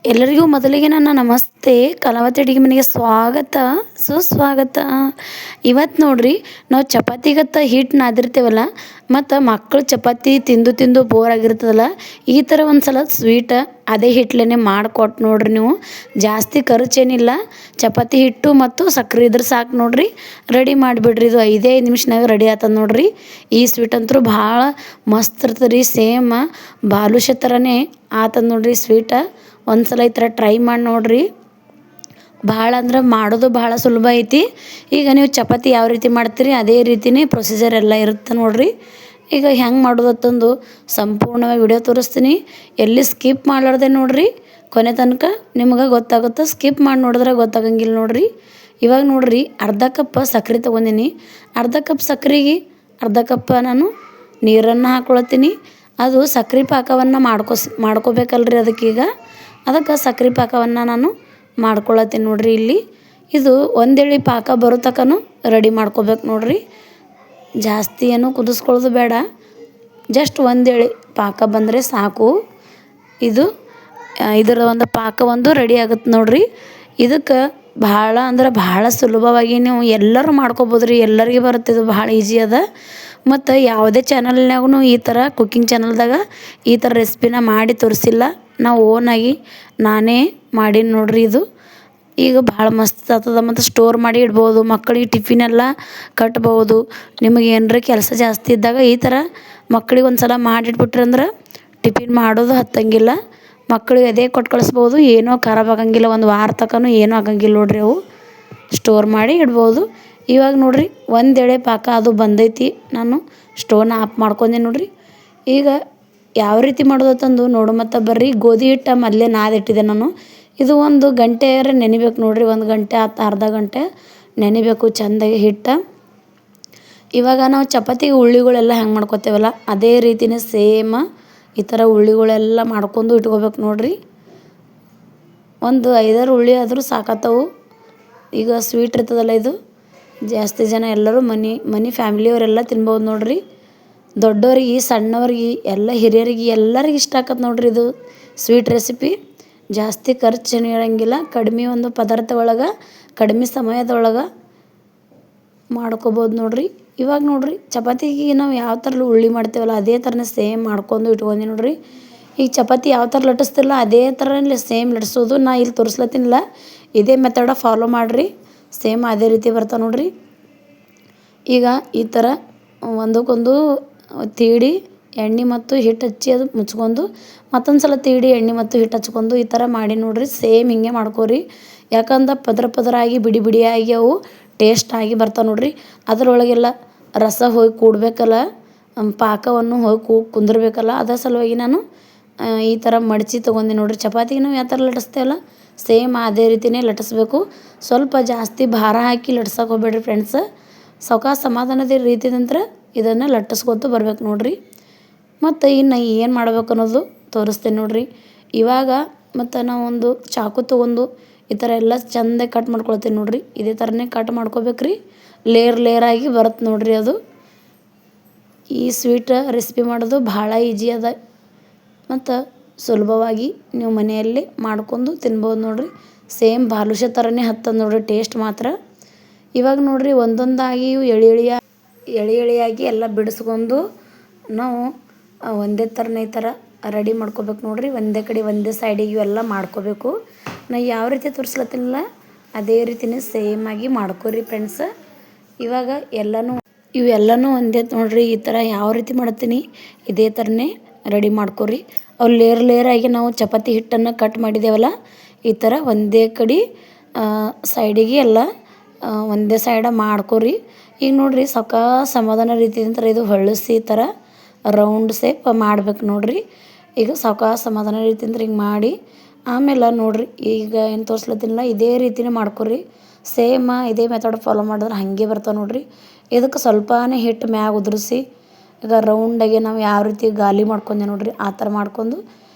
ಎಲ್ಲರಿಗೂ ಮೊದಲಿಗೆ ನನ್ನ ನಮಸ್ತೆ. ಕಲಾವತಿ ಅಡುಗೆ ಮನೆಗೆ ಸ್ವಾಗತ ಸುಸ್ವಾಗತ. ಇವತ್ತು ನೋಡ್ರಿ, ನಾವು ಚಪಾತಿಗತ್ತ ಹಿಟ್ಟು ನಾದಿರ್ತೇವಲ್ಲ, ಮತ್ತು ಮಕ್ಕಳು ಚಪಾತಿ ತಿಂದು ತಿಂದು ಬೋರ್ ಆಗಿರ್ತದಲ್ಲ, ಈ ಥರ ಒಂದು ಸಲ ಸ್ವೀಟ ಅದೇ ಹಿಟ್ಲೇ ಮಾಡಿಕೊಟ್ಟು ನೋಡ್ರಿ. ನೀವು ಜಾಸ್ತಿ ಖರ್ಚೇನಿಲ್ಲ, ಚಪಾತಿ ಹಿಟ್ಟು ಮತ್ತು ಸಕ್ಕರೆ ಇದ್ರೆ ಸಾಕು ನೋಡ್ರಿ, ರೆಡಿ ಮಾಡಿಬಿಡ್ರಿ. ಇದು 5 ನಿಮಿಷನಾಗ ರೆಡಿ ಆಗ್ತದೆ ನೋಡ್ರಿ. ಈ ಸ್ವೀಟ್ ಅಂತೂ ಭಾಳ ಮಸ್ತ್ ಇರ್ತದೆ ರೀ. ಸೇಮ್ ಬಾಲುಷ ಥರನೇ ಆತದ ನೋಡ್ರಿ ಸ್ವೀಟ. ಒಂದು ಸಲ ಈ ಥರ ಟ್ರೈ ಮಾಡಿ ನೋಡಿರಿ. ಭಾಳ ಅಂದ್ರೆ ಮಾಡೋದು ಭಾಳ ಸುಲಭ ಐತಿ. ಈಗ ನೀವು ಚಪಾತಿ ಯಾವ ರೀತಿ ಮಾಡ್ತೀರಿ ಅದೇ ರೀತಿಯೇ ಪ್ರೊಸೀಜರ್ ಎಲ್ಲ ಇರುತ್ತೆ ನೋಡಿರಿ. ಈಗ ಹೆಂಗೆ ಮಾಡೋದತ್ತಂದು ಸಂಪೂರ್ಣವಾಗಿ ವಿಡಿಯೋ ತೋರಿಸ್ತೀನಿ. ಎಲ್ಲಿ ಸ್ಕಿಪ್ ಮಾಡಲಾರ್ದೆ ನೋಡಿರಿ, ಕೊನೆ ತನಕ ನಿಮ್ಗೆ ಗೊತ್ತಾಗುತ್ತೆ. ಸ್ಕಿಪ್ ಮಾಡಿ ನೋಡಿದ್ರೆ ಗೊತ್ತಾಗಂಗಿಲ್ಲ ನೋಡಿರಿ. ಇವಾಗ ನೋಡಿರಿ, ಅರ್ಧ ಕಪ್ ಸಕ್ಕರೆ ತೊಗೊಂಡಿನಿ. ಅರ್ಧ ಕಪ್ ಸಕ್ಕರೆಗೆ ಅರ್ಧ ಕಪ್ ನಾನು ನೀರನ್ನು ಹಾಕ್ಕೊಳತ್ತೀನಿ. ಅದು ಸಕ್ಕರೆ ಪಾಕವನ್ನು ಮಾಡ್ಕೋಬೇಕಲ್ರಿ. ಅದಕ್ಕೆ ಸಕ್ಕರೆ ಪಾಕವನ್ನು ನಾನು ಮಾಡ್ಕೊಳತ್ತೀನಿ ನೋಡಿರಿ. ಇಲ್ಲಿ ಇದು ಒಂದೇಳಿ ಪಾಕ ಬರೋ ತನಕನೂ ರೆಡಿ ಮಾಡ್ಕೋಬೇಕು ನೋಡಿರಿ. ಜಾಸ್ತಿ ಏನು ಕುದಿಸ್ಕೊಳ್ಳೋದು ಬೇಡ, ಜಸ್ಟ್ ಒಂದೇಳಿ ಪಾಕ ಬಂದರೆ ಸಾಕು. ಇದರ ಒಂದು ಪಾಕ ಒಂದು ರೆಡಿ ಆಗುತ್ತೆ ನೋಡಿರಿ. ಇದಕ್ಕೆ ಭಾಳ ಅಂದ್ರೆ ಭಾಳ ಸುಲಭವಾಗಿ ನೀವು ಎಲ್ಲರೂ ಮಾಡ್ಕೊಬೋದು ರೀ. ಎಲ್ಲರಿಗೆ ಬರುತ್ತೆ, ಇದು ಭಾಳ ಈಜಿ ಅದ. ಮತ್ತು ಯಾವುದೇ ಚಾನಲ್ನಾಗೂ ಈ ಥರ ಕುಕ್ಕಿಂಗ್ ಚಾನಲ್ದಾಗ ಈ ಥರ ರೆಸಿಪಿನ ಮಾಡಿ ತೋರಿಸಿಲ್ಲ. ನಾವು ಓನಾಗಿ ನಾನೇ ಮಾಡೀನಿ ನೋಡಿರಿ. ಇದು ಈಗ ಭಾಳ ಮಸ್ತ್ ಆಗ್ತದೆ. ಮತ್ತು ಸ್ಟೋರ್ ಮಾಡಿ ಇಡ್ಬೋದು, ಮಕ್ಕಳಿಗೆ ಟಿಫಿನೆಲ್ಲ ಕಟ್ಬೋದು. ನಿಮಗೆ ಏನರ ಕೆಲಸ ಜಾಸ್ತಿ ಇದ್ದಾಗ ಈ ಥರ ಮಕ್ಕಳಿಗೆ ಒಂದು ಸಲ ಮಾಡಿಟ್ಬಿಟ್ರಿ ಅಂದ್ರೆ ಟಿಫಿನ್ ಮಾಡೋದು ಹತ್ತಂಗಿಲ್ಲ. ಮಕ್ಕಳಿಗೆ ಅದೇ ಕೊಟ್ಟು ಕಳಿಸ್ಬೋದು, ಏನೂ ಖರಾಬ್ ಆಗಂಗಿಲ್ಲ. ಒಂದು ವಾರ ತನಕನೂ ಏನೂ ಆಗಂಗಿಲ್ಲ ನೋಡಿರಿ. ಅವು ಸ್ಟೋರ್ ಮಾಡಿ ಇಡ್ಬೋದು. ಇವಾಗ ನೋಡಿರಿ, ಒಂದೆಳೆ ಪಾಕ ಅದು ಬಂದೈತಿ. ನಾನು ಸ್ಟೋವ್ನ ಆಫ್ ಮಾಡ್ಕೊಂಡೆ ನೋಡಿರಿ. ಈಗ ಯಾವ ರೀತಿ ಮಾಡೋದತ್ತಂದು ನೋಡು. ಮತ್ತು ಬರ್ರಿ, ಗೋಧಿ ಹಿಟ್ಟು ಮೊದಲೇ ನಾದಿಟ್ಟಿದ್ದೆ ನಾನು. ಇದು 1 ಗಂಟೆಯಾರ ನೆನಿಬೇಕು ನೋಡಿರಿ. 1 ಗಂಟೆ ಅರ್ಧ ಗಂಟೆ ನೆನಿಬೇಕು ಚೆಂದಾಗಿ ಹಿಟ್ಟು. ಇವಾಗ ನಾವು ಚಪಾತಿಗೆ ಉಳ್ಳಿಗಳೆಲ್ಲ ಹೆಂಗೆ ಮಾಡ್ಕೊತೇವಲ್ಲ ಅದೇ ರೀತಿಯೇ ಸೇಮ್ ಈ ಥರ ಉಳ್ಳಿಗಳೆಲ್ಲ ಮಾಡ್ಕೊಂಡು ಇಟ್ಕೋಬೇಕು ನೋಡಿರಿ. ಒಂದು 5-6 ಉಳ್ಳಿ ಆದರೂ ಸಾಕಾತವು. ಈಗ ಸ್ವೀಟ್ ಇರ್ತದಲ್ಲ, ಇದು ಜಾಸ್ತಿ ಜನ ಎಲ್ಲರೂ ಮನೆ ಫ್ಯಾಮಿಲಿಯವರೆಲ್ಲ ತಿನ್ಬೋದು ನೋಡಿರಿ. ದೊಡ್ಡವ್ರಿಗೆ ಸಣ್ಣವ್ರಿಗೆ ಎಲ್ಲ ಹಿರಿಯರಿಗೆ ಎಲ್ಲರಿಗೆ ಇಷ್ಟ ಆಕತ್ತೆ ನೋಡಿರಿ. ಇದು ಸ್ವೀಟ್ ರೆಸಿಪಿ ಜಾಸ್ತಿ ಖರ್ಚೇನು ಇರೋಂಗಿಲ್ಲ. ಕಡಿಮೆ ಒಂದು ಪದಾರ್ಥ ಒಳಗೆ ಕಡಿಮೆ ಸಮಯದೊಳಗೆ ಮಾಡ್ಕೊಬೋದು ನೋಡಿರಿ. ಇವಾಗ ನೋಡಿರಿ, ಚಪಾತಿಗೆ ನಾವು ಯಾವ ಥರ ಉಳ್ಳಿ ಮಾಡ್ತೇವಲ್ಲ ಅದೇ ಥರನೇ ಸೇಮ್ ಮಾಡ್ಕೊಂಡು ಇಟ್ಕೊಂಡಿ ನೋಡಿರಿ. ಈಗ ಚಪಾತಿ ಯಾವ ಥರ ಲಟ್ಟಿಸ್ತಿರಲ್ಲ ಅದೇ ಥರನೇ ಸೇಮ್ ಲಟ್ಸೋದು. ನಾ ಇಲ್ಲಿ ತೋರಿಸ್ಲತ್ತೀನಿಲ್ಲ, ಇದೇ ಮೆಥಡ ಫಾಲೋ ಮಾಡಿರಿ, ಸೇಮ್ ಅದೇ ರೀತಿ ಬರ್ತಾವೆ ನೋಡಿರಿ. ಈಗ ಈ ಥರ ಒಂದಕ್ಕೊಂದು ತೀಡಿ ಎಣ್ಣೆ ಮತ್ತು ಹಿಟ್ಟು ಹಚ್ಚಿ ಅದು ಮುಚ್ಕೊಂಡು ಮತ್ತೊಂದು ಸಲ ತೀಡಿ ಎಣ್ಣೆ ಮತ್ತು ಹಿಟ್ಟು ಹಚ್ಕೊಂಡು ಈ ಥರ ಮಾಡಿ ನೋಡಿರಿ. ಸೇಮ್ ಹಿಂಗೆ ಮಾಡ್ಕೊರಿ. ಯಾಕಂದ್ರೆ ಪದರಾಗಿ ಬಿಡಿ ಬಿಡಿಯಾಗಿ ಅವು ಟೇಸ್ಟಾಗಿ ಬರ್ತಾವೆ ನೋಡಿರಿ. ಅದರೊಳಗೆಲ್ಲ ರಸ ಹೋಗಿ ಕೂಡಬೇಕಲ್ಲ, ಪಾಕವನ್ನು ಹೋಗಿ ಕುಂದಿರ್ಬೇಕಲ್ಲ. ಅದರ ಸಲುವಾಗಿ ನಾನು ಈ ಥರ ಮಡಚಿ ತೊಗೊಂಡೆ ನೋಡಿರಿ. ಚಪಾತಿಗೆ ನಾವು ಯಾವ ಥರ ಲಟ್ಟಿಸ್ತೇವಲ್ಲ ಸೇಮ್ ಅದೇ ರೀತಿಯೇ ಲಟ್ಟಿಸ್ಬೇಕು. ಸ್ವಲ್ಪ ಜಾಸ್ತಿ ಭಾರ ಹಾಕಿ ಲಟ್ಸಕ್ಕೆ ಹೋಗ್ಬೇಡ್ರಿ ಫ್ರೆಂಡ್ಸ್. ಸಾವ್ಕಾಶ ಸಮಾಧಾನದ ರೀತಿದಂತ್ರ ಇದನ್ನು ಲಟ್ಟಿಸ್ಕೊತ ಬರ್ಬೇಕು ನೋಡಿರಿ. ಮತ್ತು ಇನ್ನು ಏನು ಮಾಡ್ಬೇಕು ಅನ್ನೋದು ತೋರಿಸ್ತೇನೆ ನೋಡಿರಿ. ಇವಾಗ ಮತ್ತು ನಾವು ಒಂದು ಚಾಕು ತೊಗೊಂಡು ಈ ಥರ ಎಲ್ಲ ಚೆಂದಾಗಿ ಕಟ್ ಮಾಡ್ಕೊಳ್ತೀನಿ ನೋಡಿರಿ. ಇದೇ ಥರನೇ ಕಟ್ ಮಾಡ್ಕೋಬೇಕ್ರಿ. ಲೇಯರಾಗಿ ಬರುತ್ತೆ ನೋಡಿರಿ. ಅದು ಈ ಸ್ವೀಟ್ ರೆಸಿಪಿ ಮಾಡೋದು ಭಾಳ ಈಜಿ ಅದ ಮತ್ತು ಸುಲಭವಾಗಿ ನೀವು ಮನೆಯಲ್ಲಿ ಮಾಡ್ಕೊಂಡು ತಿನ್ಬೋದು ನೋಡಿರಿ. ಸೇಮ್ ಬಾಲುಷ ಥರನೇ ಹತ್ತದ ನೋಡಿರಿ ಟೇಸ್ಟ್ ಮಾತ್ರ. ಇವಾಗ ನೋಡಿರಿ, ಒಂದೊಂದಾಗಿ ಎಳೆಯಾಗಿ ಎಲ್ಲ ಬಿಡಿಸ್ಕೊಂಡು ನಾವು ಒಂದೇ ಥರನೇ ಈ ಥರ ರೆಡಿ ಮಾಡ್ಕೋಬೇಕು ನೋಡಿರಿ. ಒಂದೇ ಕಡೆ ಒಂದೇ ಸೈಡಿಗೆ ಇವೆಲ್ಲ ಮಾಡ್ಕೋಬೇಕು. ನಾ ಯಾವ ರೀತಿ ತೋರಿಸ್ಲತ್ತೀನಲ್ಲ ಅದೇ ರೀತಿಯೇ ಸೇಮಾಗಿ ಮಾಡ್ಕೊರಿ ಫ್ರೆಂಡ್ಸ್. ಇವಾಗ ಇವೆಲ್ಲನೂ ಒಂದೇ ನೋಡಿರಿ. ಈ ಥರ ಯಾವ ರೀತಿ ಮಾಡ್ತೀನಿ ಇದೇ ಥರನೇ ರೆಡಿ ಮಾಡ್ಕೊರಿ. ಅವು ಲೇಯರಾಗಿ ನಾವು ಚಪಾತಿ ಹಿಟ್ಟನ್ನು ಕಟ್ ಮಾಡಿದ್ದೇವಲ್ಲ ಈ ಥರ ಒಂದೇ ಕಡೆ ಸೈಡಿಗೆ ಎಲ್ಲ ಒಂದೇ ಸೈಡ ಮಾಡ್ಕೊರಿ. ಈಗ ನೋಡಿರಿ, ಸಮಾಧಾನ ರೀತಿಯಿಂದ ಇದು ಹೊಳ್ಳಿಸಿ ಈ ಥರ ರೌಂಡ್ ಶೇಪ್ ಮಾಡ್ಬೇಕು ನೋಡಿರಿ. ಈಗ ಸಮಾಧಾನ ರೀತಿಯಿಂದ ಹಿಂಗೆ ಮಾಡಿ ಆಮೇಲೆ ನೋಡಿರಿ, ಈಗ ಏನು ತೋರಿಸ್ಲತ್ತೀನಲ್ಲ ಇದೇ ರೀತಿಯೇ ಮಾಡ್ಕೊರಿ. ಸೇಮ್ ಇದೇ ಮೆಥಡ್ ಫಾಲೋ ಮಾಡಿದ್ರೆ ಹಾಗೆ ಬರ್ತಾವೆ ನೋಡಿರಿ. ಇದಕ್ಕೆ ಸ್ವಲ್ಪನೇ ಹಿಟ್ಟು ಮ್ಯಾಗ ಉದುರಿಸಿ ಈಗ ರೌಂಡಾಗಿ ನಾವು ಯಾವ ರೀತಿ ಗಾಲಿ ಮಾಡ್ಕೊಂಡೆ ನೋಡಿರಿ ಆ ಥರ ಮಾಡ್ಕೊಂಡು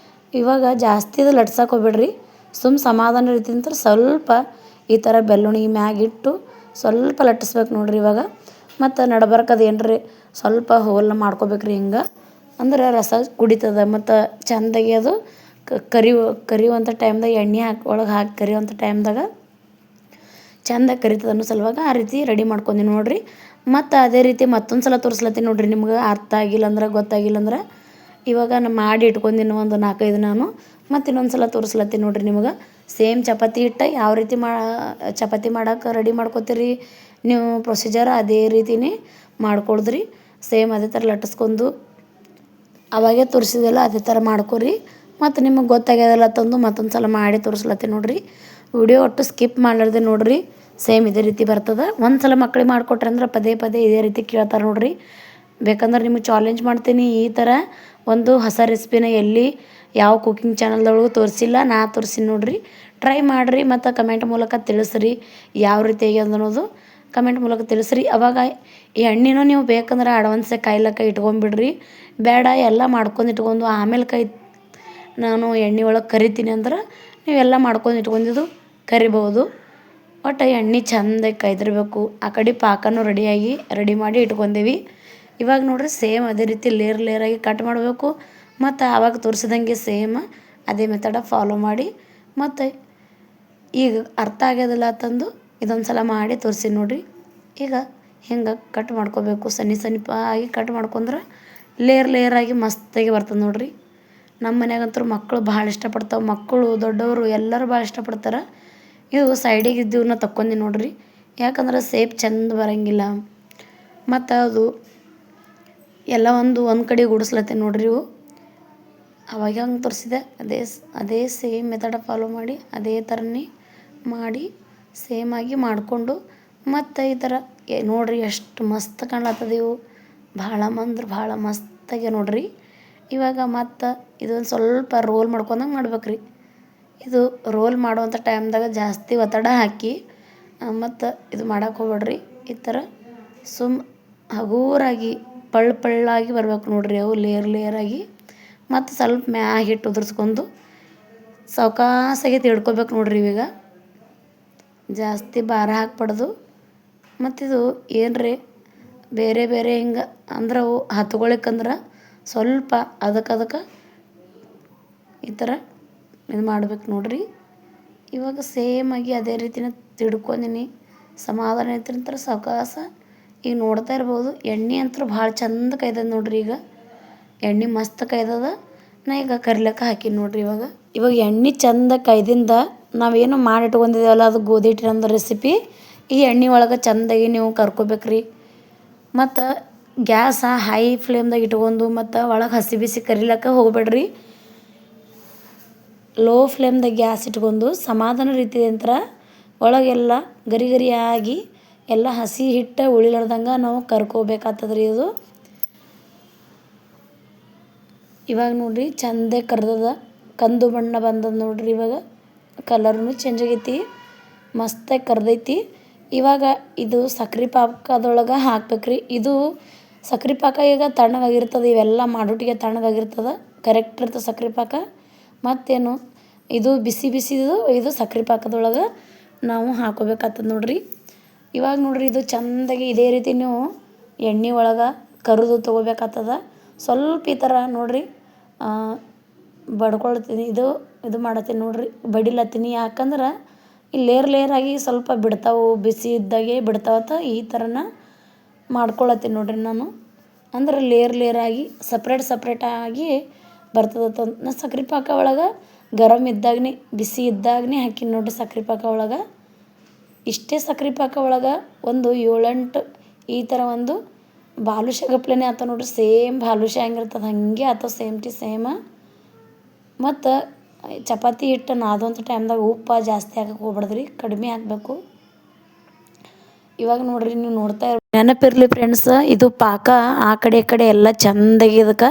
ಇವಾಗ ಜಾಸ್ತಿ ಇದು ಲಟ್ಸಕ್ಕೆ ಹೋಗ್ಬೇಡ್ರಿ. ಸಮಾಧಾನ ರೀತಿಯಿಂದ ಸ್ವಲ್ಪ ಈ ಥರ ಬೆಳ್ಳುಳ್ಳಿ ಮ್ಯಾಗಿಟ್ಟು ಸ್ವಲ್ಪ ಲಟ್ಟಿಸ್ಬೇಕು ನೋಡಿರಿ. ಇವಾಗ ಮತ್ತು ನಡ್ಬರ್ಕದು ಏನ್ರಿ ಸ್ವಲ್ಪ ಹೋಲನ್ನ ಮಾಡ್ಕೋಬೇಕ್ರಿ. ಹಿಂಗೆ ಅಂದ್ರೆ ರಸ ಕುಡಿತದೆ ಮತ್ತು ಚೆಂದಾಗಿ ಅದು ಕರಿಯುವಂಥ ಟೈಮ್ದಾಗ ಎಣ್ಣೆ ಒಳಗೆ ಹಾಕಿ ಕರಿಯುವಂಥ ಟೈಮ್ದಾಗ ಚೆಂದ ಕರಿತದೆ ಅನ್ನೋ ಸಲುವಾಗ ಆ ರೀತಿ ರೆಡಿ ಮಾಡ್ಕೊಂಡಿ ನೋಡಿರಿ. ಮತ್ತು ಅದೇ ರೀತಿ ಮತ್ತೊಂದು ಸಲ ತೋರಿಸ್ಲತ್ತೀನಿ ನೋಡಿರಿ. ನಿಮ್ಗೆ ಅರ್ಥ ಆಗಿಲ್ಲ ಅಂದ್ರೆ ಗೊತ್ತಾಗಿಲ್ಲ ಅಂದ್ರೆ ಇವಾಗ ನಾನು ಮಾಡಿ ಇಟ್ಕೊಂಡಿನಿ ಒಂದು 4-5 ನಾನು ಮತ್ತು ಇನ್ನೊಂದು ಸಲ ತೋರಿಸ್ಲತ್ತೀನಿ ನೋಡಿರಿ. ನಿಮ್ಗೆ ಸೇಮ್ ಚಪಾತಿ ಹಿಟ್ಟು ಯಾವ ರೀತಿ ಚಪಾತಿ ಮಾಡೋಕೆ ರೆಡಿ ಮಾಡ್ಕೊತೀರಿ ನೀವು ಪ್ರೊಸೀಜರ್ ಅದೇ ರೀತಿನೇ ಮಾಡ್ಕೊಳ್ದ್ರಿ. ಸೇಮ್ ಅದೇ ಥರ ಲಟ್ಟಿಸ್ಕೊಂಡು ಅವಾಗೇ ತೋರಿಸಿದೆಲ್ಲ ಅದೇ ಥರ ಮಾಡ್ಕೊರಿ. ಮತ್ತು ನಿಮಗೆ ಗೊತ್ತಾಗ್ಯದಲ್ಲ ತಂದು ಮತ್ತೊಂದು ಸಲ ಮಾಡಿ ತೋರಿಸ್ಲತ್ತೀನಿ ನೋಡಿರಿ. ವಿಡಿಯೋ ಒಟ್ಟು ಸ್ಕಿಪ್ ಮಾಡಲಾರ್ದೆ ನೋಡಿರಿ. ಸೇಮ್ ಇದೇ ರೀತಿ ಬರ್ತದೆ. ಒಂದು ಸಲ ಮಕ್ಳಿಗೆ ಮಾಡಿಕೊಟ್ರೆ ಅಂದ್ರೆ ಪದೇ ಪದೇ ಇದೇ ರೀತಿ ಕೇಳ್ತಾರೆ ನೋಡಿರಿ. ಬೇಕಂದ್ರೆ ನಿಮಗೆ ಚಾಲೆಂಜ್ ಮಾಡ್ತೀನಿ, ಈ ಥರ ಒಂದು ಹೊಸ ರೆಸಿಪಿನ ಎಲ್ಲಿ ಯಾವ ಕುಕಿಂಗ್ ಚಾನಲ್ದೊಳಗೂ ತೋರಿಸಿಲ್ಲ, ನಾ ತೋರಿಸಿನಿ ನೋಡಿರಿ. ಟ್ರೈ ಮಾಡಿರಿ ಮತ್ತು ಕಮೆಂಟ್ ಮೂಲಕ ತಿಳಿಸ್ರಿ ಯಾವ ರೀತಿ ಆಗ್ಯದ ಅನ್ನೋದು ಕಮೆಂಟ್ ಮೂಲಕ ತಿಳಿಸ್ರಿ. ಅವಾಗ ಈ ಎಣ್ಣೆನೂ ನೀವು ಬೇಕಂದ್ರೆ ಅಡ್ವಾನ್ಸೇ ಕಾಯ್ಲಕ್ಕ ಇಟ್ಕೊಂಡ್ಬಿಡ್ರಿ. ಬೇಡ ಎಲ್ಲ ಮಾಡ್ಕೊಂಡು ಇಟ್ಕೊಂಡು ಆಮೇಲೆ ನಾನು ಎಣ್ಣೆ ಒಳಗೆ ಕರಿತೀನಿ ಅಂದ್ರೆ ನೀವೆಲ್ಲ ಮಾಡ್ಕೊಂಡು ಇಟ್ಕೊಂಡಿದ್ದು ಕರಿಬೋದು. ಒಟ್ಟು ಎಣ್ಣೆ ಚೆಂದಾಗಿ ಕಾಯ್ದಿರಬೇಕು. ಆ ಕಡೆ ಪಾಕನೂ ರೆಡಿ ಮಾಡಿ ಇಟ್ಕೊಂಡೇವಿ. ಇವಾಗ ನೋಡಿರಿ ಸೇಮ್ ಅದೇ ರೀತಿ ಲೇಯರಾಗಿ ಕಟ್ ಮಾಡಬೇಕು. ಮತ್ತು ಆವಾಗ ತೋರಿಸಿದಂಗೆ ಸೇಮ್ ಅದೇ ಮೆಥಡ ಫಾಲೋ ಮಾಡಿ. ಮತ್ತು ಈಗ ಅರ್ಥ ಆಗ್ಯೋದಿಲ್ಲ ತಂದು ಇದೊಂದು ಸಲ ಮಾಡಿ ತೋರಿಸಿ ನೋಡಿರಿ. ಈಗ ಹಿಂಗೆ ಕಟ್ ಮಾಡ್ಕೋಬೇಕು. ಸಣ್ಣ ಆಗಿ ಕಟ್ ಮಾಡ್ಕೊಂಡ್ರೆ ಲೇಯರಾಗಿ ಮಸ್ತಾಗಿ ಬರ್ತದೆ ನೋಡಿರಿ. ನಮ್ಮ ಮನ್ಯಾಗಂತೂ ಮಕ್ಕಳು ಭಾಳ ಇಷ್ಟಪಡ್ತಾವೆ. ಮಕ್ಕಳು ದೊಡ್ಡವರು ಎಲ್ಲರೂ ಭಾಳ ಇಷ್ಟಪಡ್ತಾರೆ. ಇದು ಸೈಡಿಗೆ ಇದ್ದವನ್ನ ತಕ್ಕೊಂಡಿ ನೋಡಿರಿ. ಯಾಕಂದ್ರೆ ಸೇಪ್ ಚೆಂದ ಬರೋಂಗಿಲ್ಲ. ಮತ್ತು ಅದು ಎಲ್ಲ ಒಂದು ಕಡೆ ಗುಡಿಸ್ಲತ್ತೆ ನೋಡಿರಿ. ಇವು ಅವಾಗ ಹಂಗೆ ತೋರಿಸಿದೆ ಅದೇ ಸೇಮ್ ಮೆಥಡ ಫಾಲೋ ಮಾಡಿ ಅದೇ ಥರನೇ ಮಾಡಿ ಸೇಮಾಗಿ ಮಾಡಿಕೊಂಡು ಮತ್ತು ಈ ಥರ ನೋಡಿರಿ ಎಷ್ಟು ಮಸ್ತ್ ಕಾಣ್ಲತ್ತದ. ಇವು ಭಾಳ ಮಸ್ತಾಗೆ ನೋಡಿರಿ. ಇವಾಗ ಮತ್ತು ಇದೊಂದು ಸ್ವಲ್ಪ ರೋಲ್ ಮಾಡ್ಕೊಂಡಂಗೆ ಮಾಡ್ಬೇಕ್ರಿ. ಇದು ರೋಲ್ ಮಾಡುವಂಥ ಟೈಮ್ದಾಗ ಜಾಸ್ತಿ ಒತ್ತಡ ಹಾಕಿ ಮತ್ತು ಇದು ಮಾಡೋಕೆ ಹೋಗ್ಬೇಡ್ರಿ. ಈ ಥರ ಹಗೂರಾಗಿ ಪಳ್ಳಾಗಿ ಬರ್ಬೇಕು ನೋಡಿರಿ. ಅವು ಲೇಯರಾಗಿ ಮತ್ತು ಸ್ವಲ್ಪ ಮ್ಯಾಗ ಹಿಟ್ಟು ಉದುರಿಸ್ಕೊಂಡು ಸಾವಕಾಸಾಗಿ ತಿಳ್ಕೊಬೇಕು ನೋಡಿರಿ. ಇವಾಗ ಜಾಸ್ತಿ ಭಾರ ಹಾಕ್ಬಾರ್ದು. ಮತ್ತಿದು ಏನ್ರಿ ಬೇರೆ ಹಿಂಗೆ ಅಂದ್ರೆ ಅವು ಹತ್ಕೊಳಿಕ್ಕಂದ್ರೆ ಸ್ವಲ್ಪ ಅದಕ್ಕೆ ಈ ಥರ ಇದು ಮಾಡ್ಬೇಕು ನೋಡಿರಿ. ಇವಾಗ ಸೇಮಾಗಿ ಅದೇ ರೀತಿನ ತಿಳ್ಕೊಂಡಿನಿ. ಸಮಾಧಾನ ಐತಿಂತರ ಸಾವಕಾಸ ಈಗ ನೋಡ್ತಾ ಇರ್ಬೋದು. ಎಣ್ಣೆ ಅಂತೂ ಭಾಳ ಚಂದ ಕಾಯ್ದದ ನೋಡಿರಿ. ಈಗ ಎಣ್ಣೆ ಮಸ್ತ್ ಕಾಯ್ದದ. ನಾ ಈಗ ಕರಿಲಕ್ಕ ಹಾಕಿನಿ ನೋಡಿರಿ. ಇವಾಗ ಎಣ್ಣೆ ಚಂದ ಕಾಯ್ದಿಂದ ನಾವೇನು ಮಾಡಿ ಇಟ್ಕೊಂಡಿದ್ದೇವಲ್ಲ ಅದು ಗೋಧಿ ಹಿಟ್ಟಿನೊಂದು ರೆಸಿಪಿ ಈ ಎಣ್ಣೆ ಒಳಗೆ ಚಂದಾಗಿ ನೀವು ಕರ್ಕೋಬೇಕ್ರಿ. ಮತ್ತು ಗ್ಯಾಸ ಹೈ ಫ್ಲೇಮ್ದಾಗ ಇಟ್ಕೊಂಡು ಮತ್ತು ಒಳಗೆ ಹಸಿ ಬಿಸಿ ಕರಿಲಕ್ಕ ಹೋಗ್ಬೇಡ್ರಿ. ಲೋ ಫ್ಲೇಮ್ದಾಗ ಗ್ಯಾಸ್ ಇಟ್ಕೊಂಡು ಸಮಾಧಾನ ರೀತಿಯಂತ್ರ ಒಳಗೆಲ್ಲ ಗರಿಯಾಗಿ ಎಲ್ಲ ಹಸಿ ಹಿಟ್ಟು ಉಳಿಲಾರ್ದಂಗೆ ನಾವು ಕರ್ಕೋಬೇಕಾಗ್ತದ್ರಿ. ಇದು ಇವಾಗ ನೋಡಿರಿ ಚಂದ ಕರ್ದದ, ಕಂದು ಬಣ್ಣ ಬಂದದ ನೋಡಿರಿ. ಇವಾಗ ಕಲರ್ನು ಚೇಂಜ್ ಆಗೈತಿ, ಮಸ್ತಾಗಿ ಕರ್ದೈತಿ. ಇವಾಗ ಇದು ಸಕ್ರೆ ಪಾಕದೊಳಗೆ ಹಾಕ್ಬೇಕ್ರಿ. ಇದು ಸಕ್ರೆ ಪಾಕ ಈಗ ತಣ್ಣಗಾಗಿರ್ತದೆ. ಇವೆಲ್ಲ ಮಾಡೋಟಿಗೆ ತಣ್ಣಗಾಗಿರ್ತದೆ. ಕರೆಕ್ಟ್ ಇರ್ತದೆ ಸಕ್ರೆ ಪಾಕ. ಮತ್ತೇನು ಇದು ಬಿಸಿದು ಇದು ಸಕ್ರೆ ಪಾಕದೊಳಗೆ ನಾವು ಹಾಕೋಬೇಕಾಗ್ತದೆ ನೋಡಿರಿ. ಇವಾಗ ನೋಡಿರಿ ಇದು ಚೆಂದಾಗಿ ಇದೇ ರೀತಿ ನೀವು ಎಣ್ಣೆ ಒಳಗೆ ಕರಿದು ತೊಗೋಬೇಕಾಗ್ತದೆ. ಸ್ವಲ್ಪ ಈ ಥರ ನೋಡಿರಿ ಬಡ್ಕೊಳ್ತೀನಿ. ಇದು ಮಾಡತ್ತೀನಿ ನೋಡಿರಿ, ಬಡಿಲತ್ತೀನಿ. ಯಾಕಂದ್ರೆ ಈ ಲೇಯರಾಗಿ ಸ್ವಲ್ಪ ಬಿಡ್ತಾವೆ, ಬಿಸಿ ಇದ್ದಾಗೆ ಬಿಡ್ತಾವತ್ತ. ಈ ಥರನ ಮಾಡ್ಕೊಳತ್ತೀನಿ ನೋಡಿರಿ ನಾನು. ಅಂದ್ರೆ ಲೇಯರಾಗಿ ಸಪ್ರೇಟಾಗಿ ಬರ್ತದತ್ತ. ನಾ ಸಕ್ರೆ ಪಾಕ ಒಳಗೆ ಗರಮ್ ಇದ್ದಾಗನೇ ಬಿಸಿ ಇದ್ದಾಗನೇ ಹಾಕಿನಿ ನೋಡಿರಿ ಸಕ್ರೆ ಪಾಕ ಒಳಗೆ. ಇಷ್ಟೇ ಸಕ್ರೆ ಪಾಕ ಒಳಗೆ ಒಂದು 7-8 ಈ ಥರ ಒಂದು ಬಾಲುಷ ಗಪ್ಲೆನೇ ಆತ ನೋಡಿರಿ. ಸೇಮ್ ಬಾಲುಷ ಹೆಂಗಿರ್ತದೆ ಹಾಗೆ ಆತ ಸೇಮ್. ಮತ್ತು ಚಪಾತಿ ಹಿಟ್ಟು ನಾದುವಂಥ ಟೈಮ್ದಾಗ ಉಪ್ಪು ಜಾಸ್ತಿ ಹಾಕಕ್ಕೆ ಹೋಗ್ಬಾರ್ದ್ರಿ, ಕಡಿಮೆ ಹಾಕಬೇಕು. ಇವಾಗ ನೋಡಿರಿ ನೀವು ನೋಡ್ತಾ ನೆನಪಿರಲಿ ಫ್ರೆಂಡ್ಸ್, ಇದು ಪಾಕ ಆ ಕಡೆ ಈ ಕಡೆ ಎಲ್ಲ ಚೆಂದಾಗಿ ಇದಕ್ಕೆ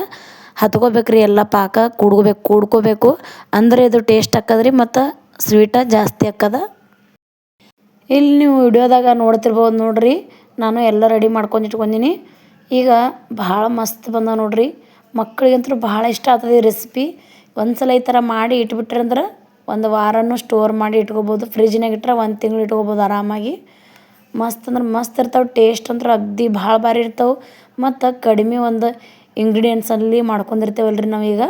ಹತ್ಕೋಬೇಕ್ರಿ. ಎಲ್ಲ ಪಾಕ ಕೂಡ್ಕೋಬೇಕು. ಅಂದರೆ ಇದು ಟೇಸ್ಟ್ ಹಾಕದ್ರಿ ಮತ್ತು ಸ್ವೀಟ ಜಾಸ್ತಿ ಹಾಕದ. ಇಲ್ಲಿ ನೀವು ವಿಡಿಯೋದಾಗ ನೋಡ್ತಿರ್ಬೋದು ನೋಡಿರಿ, ನಾನು ಎಲ್ಲ ರೆಡಿ ಮಾಡ್ಕೊಂಡು ಇಟ್ಕೊಂಡಿನಿ. ಈಗ ಭಾಳ ಮಸ್ತ್ ಬಂದ ನೋಡಿರಿ. ಮಕ್ಕಳಿಗಂತೂ ಭಾಳ ಇಷ್ಟ ಆಗ್ತದೆ ಈ ರೆಸಿಪಿ. ಒಂದು ಸಲ ಈ ಥರ ಮಾಡಿ ಇಟ್ಬಿಟ್ರಂದ್ರೆ ಒಂದು ವಾರನೂ ಸ್ಟೋರ್ ಮಾಡಿ ಇಟ್ಕೋಬೋದು. ಫ್ರಿಜ್ನಾಗ ಇಟ್ಟರೆ 1 ತಿಂಗಳು ಇಟ್ಕೋಬೋದು ಆರಾಮಾಗಿ. ಮಸ್ತ್ ಅಂದ್ರೆ ಮಸ್ತ್ ಇರ್ತಾವೆ. ಟೇಸ್ಟ್ ಅಂದ್ರೆ ಅಗದಿ ಭಾಳ ಭಾರಿ ಇರ್ತಾವೆ. ಮತ್ತು ಕಡಿಮೆ ಒಂದು ಇಂಗ್ರೀಡಿಯೆಂಟ್ಸಲ್ಲಿ ಮಾಡ್ಕೊಂಡಿರ್ತೇವಲ್ರಿ ನಾವೀಗ.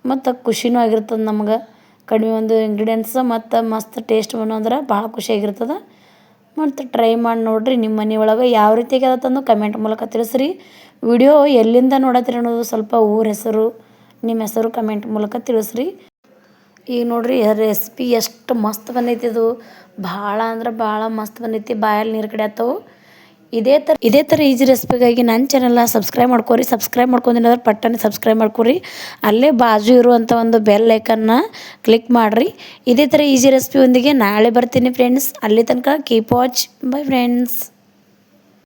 ಮತ್ತು ಖುಷಿನೂ ಆಗಿರ್ತದೆ ನಮ್ಗೆ. ಕಡಿಮೆ ಒಂದು ಇಂಗ್ರೀಡಿಯೆಂಟ್ಸ್ ಮತ್ತು ಮಸ್ತ್ ಟೇಸ್ಟ್ ಅಂದ್ರೆ ಭಾಳ ಖುಷಿಯಾಗಿರ್ತದೆ. ಮತ್ತು ಟ್ರೈ ಮಾಡಿ ನೋಡಿರಿ ನಿಮ್ಮ ಮನೆ ಒಳಗೆ ಯಾವ ರೀತಿಯಾಗಿ ಆಗತ್ತಂದು ಕಮೆಂಟ್ ಮೂಲಕ ತಿಳಿಸ್ರಿ. ವಿಡಿಯೋ ಎಲ್ಲಿಂದ ನೋಡತ್ತೀರಿ ಅನ್ನೋದು ಸ್ವಲ್ಪ ಊರ ಹೆಸರು ನಿಮ್ಮ ಹೆಸರು ಕಮೆಂಟ್ ಮೂಲಕ ತಿಳಿಸ್ರಿ. ಈಗ ನೋಡಿರಿ ರೆಸಿಪಿ ಎಷ್ಟು ಮಸ್ತ್ ಬಂದೈತಿ. ಇದು ಭಾಳ ಅಂದ್ರೆ ಭಾಳ ಮಸ್ತ್ ಬಂದೈತಿ. ಬಾಯಲ್ಲಿ ನೀರು ಕಡಿಯತ್ತವು. ಇದೇ ಥರ ಈಜಿ ರೆಸಿಪಿಗಾಗಿ ನನ್ನ ಚಾನಲ್ನ ಸಬ್ಸ್ಕ್ರೈಬ್ ಮಾಡ್ಕೊರಿ. ಸಬ್ಸ್ಕ್ರೈಬ್ ಮಾಡ್ಕೊಂಡಿದ್ರೆ ಪಟ್ಟನೆ ಸಬ್ಸ್ಕ್ರೈಬ್ ಮಾಡ್ಕೊರಿ. ಅಲ್ಲೇ ಬಾಜು ಇರುವಂಥ ಒಂದು ಬೆಲ್ ಐಕನ್ನ ಕ್ಲಿಕ್ ಮಾಡಿರಿ. ಇದೇ ಥರ ಈಜಿ ರೆಸಿಪಿ ಒಂದಿಗೆ ನಾಳೆ ಬರ್ತೀನಿ ಫ್ರೆಂಡ್ಸ್. ಅಲ್ಲಿ ತನಕ ಕೀಪ್ ವಾಚ್. By friends.